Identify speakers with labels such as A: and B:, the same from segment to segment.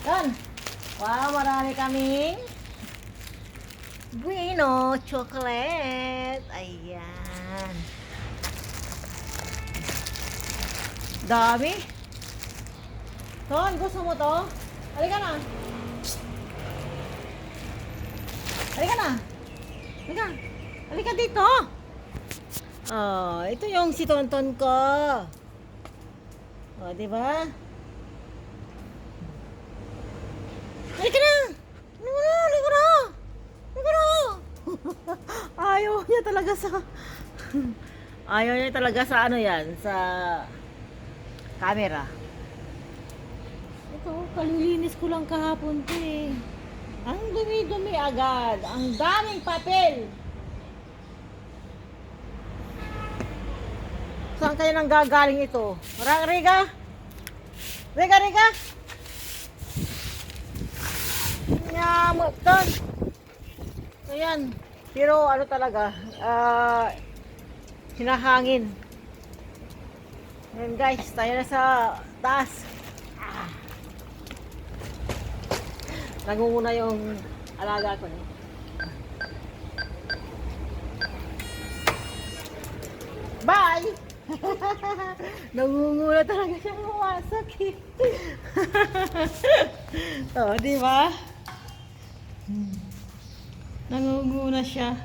A: Yan. Wow, marami kaming Bueno chocolate. Ayan. Dami. Ton, gusto mo to? Halika na. Halika na. Halika. Halika dito. Oh, ito yung si Tonton ko. Oh, di ba? Halika na. Halika na. Halika na. Ayaw niya talaga sa ayaw niya talaga sa ano yan, sa camera. Ito, kalilinis ko lang kahapon to eh. Ang dumi-dumi agad. Ang daming papel. Saan kayo nang gagaling ito? Riga? Riga? Nyamot doon. Ayan. Pero ano talaga, hinahangin. Ayan guys, tayo na sa taas. Nangunguna yung alaga ko. Bye! Nangunguna talaga siya mawasak eh. Oh, di ba? Nangunguna siya.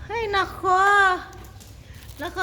A: Ay, nako! Nako!